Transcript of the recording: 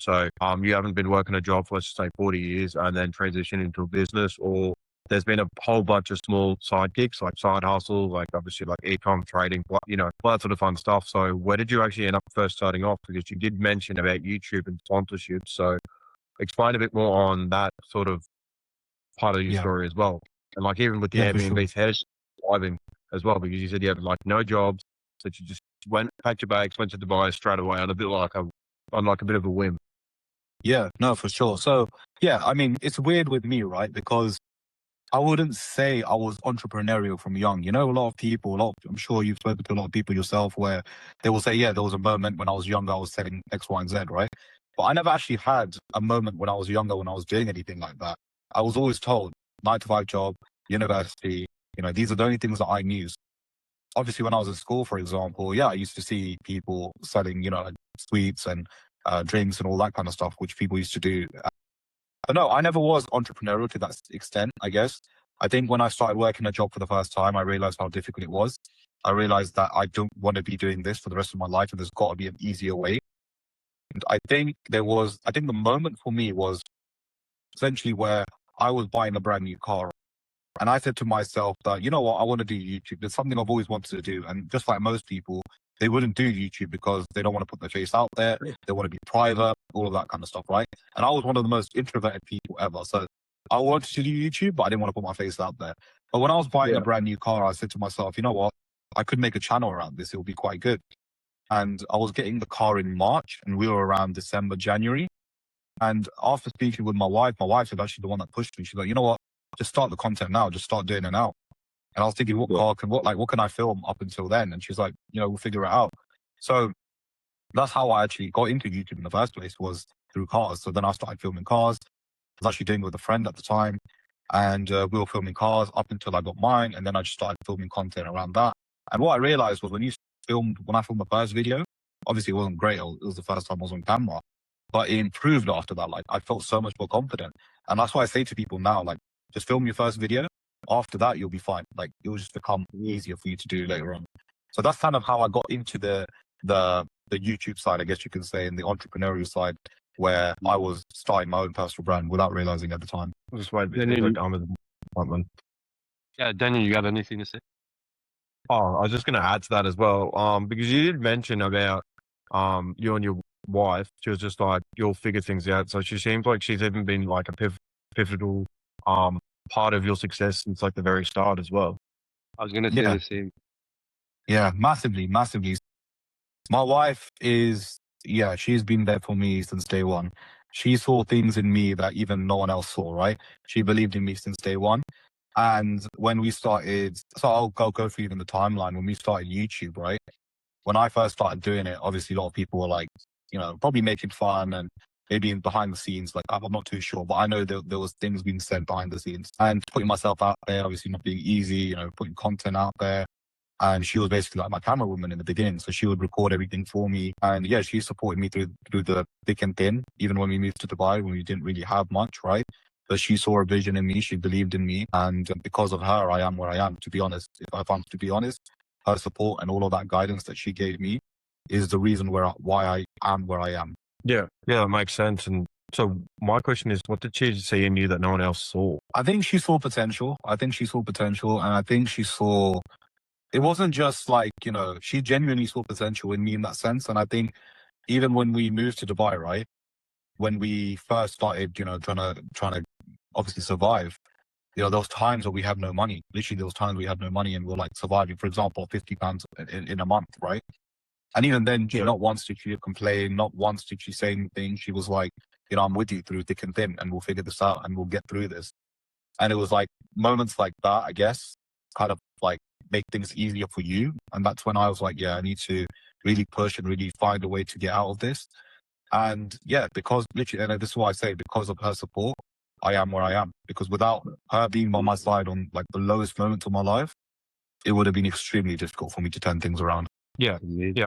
So you haven't been working a job for, let's say, 40 years and then transition into a business, or there's been a whole bunch of small side gigs, like side hustles, like obviously like e-com trading, all that sort of fun stuff. So where did you actually end up first starting off? Because you did mention about YouTube and sponsorship. So explain a bit more on that sort of part of your Yeah, story as well. And like even with the yeah, for sure. Airbnb's head driving as well, because you said you had like no jobs, that you just went, packed your bags, went to Dubai straight away on a bit of a whim. Yeah, no, for sure. So yeah, I mean, it's weird with me, right? Because I wouldn't say I was entrepreneurial from young. You know, a lot of people, I'm sure you've spoken to a lot of people yourself where they will say, yeah, there was a moment when I was younger, I was selling X, Y, and Z, right? But I never actually had a moment when I was younger when I was doing anything like that. I was always told 9 to 5 job, university, these are the only things that I knew. Obviously, when I was in school, for example, yeah, I used to see people selling, like sweets and drinks and all that kind of stuff, which people used to do. But no, I never was entrepreneurial to that extent, I guess. I think when I started working a job for the first time, I realized how difficult it was. I realized that I don't want to be doing this for the rest of my life, and there's got to be an easier way. And I think the moment for me was essentially where I was buying a brand new car. And I said to myself that, you know what, I want to do YouTube. It's something I've always wanted to do. And just like most people, they wouldn't do YouTube because they don't want to put their face out there. They want to be private, all of that kind of stuff, right? And I was one of the most introverted people ever. So I wanted to do YouTube, but I didn't want to put my face out there. But when I was buying a brand new car, I said to myself, you know what, I could make a channel around this. It will be quite good. And I was getting the car in March and we were around December, January. And after speaking with my wife is actually the one that pushed me. She's like, you know what, just start the content now. Just start doing it now. And I was thinking, what can I film up until then? And she's like, we'll figure it out. So that's how I actually got into YouTube in the first place, was through cars. So then I started filming cars. I was actually doing it with a friend at the time. And we were filming cars up until I got mine. And then I just started filming content around that. And what I realized was when I filmed the first video, obviously it wasn't great. It was the first time I was on camera, but it improved after that. Like I felt so much more confident. And that's why I say to people now, like, just film your first video. After that, you'll be fine. Like it will just become easier for you to do later on. So that's kind of how I got into the YouTube side, I guess you can say, and the entrepreneurial side, where I was starting my own personal brand without realizing at the time. Just wait, Denyin, Yeah, Denyin, you got anything to say? Oh, I was just going to add to that as well. Because you did mention about you and your wife. She was just like, you'll figure things out. So she seems like she's even been like a pivotal part of your success since like the very start as well. I was going to say the same. Yeah, massively. My wife she's been there for me since day one. She saw things in me that even no one else saw, right? She believed in me since day one. And when we started, so I'll go through even the timeline. When we started YouTube, right? When I first started doing it, obviously a lot of people were like, probably making fun and maybe in behind the scenes, like I'm not too sure, but I know there was things being said behind the scenes and putting myself out there, obviously not being easy, putting content out there. And she was basically like my camera woman in the beginning. So she would record everything for me. And yeah, she supported me through the thick and thin, even when we moved to Dubai, when we didn't really have much, right? But she saw a vision in me. She believed in me. And because of her, I am where I am, to be honest. If I'm to be honest, her support and all of that guidance that she gave me is the reason why I am where I am. Yeah, that makes sense. And so my question is, what did she see in you that no one else saw? I think she saw potential. And I think she saw, it wasn't just like, she genuinely saw potential in me in that sense. And I think even when we moved to Dubai, right, when we first started, trying to obviously survive, there was times where we had no money. Literally, there was times we had no money and we're like surviving, for example, £50 in a month, right? And even then, she not once did she complain, not once did she say anything. She was like, I'm with you through thick and thin and we'll figure this out and we'll get through this. And it was like moments like that, I guess, kind of like make things easier for you. And that's when I was like, I need to really push and really find a way to get out of this. And because literally, and this is why I say, because of her support, I am where I am. Because without her being by my side on like the lowest moments of my life, it would have been extremely difficult for me to turn things around. Yeah.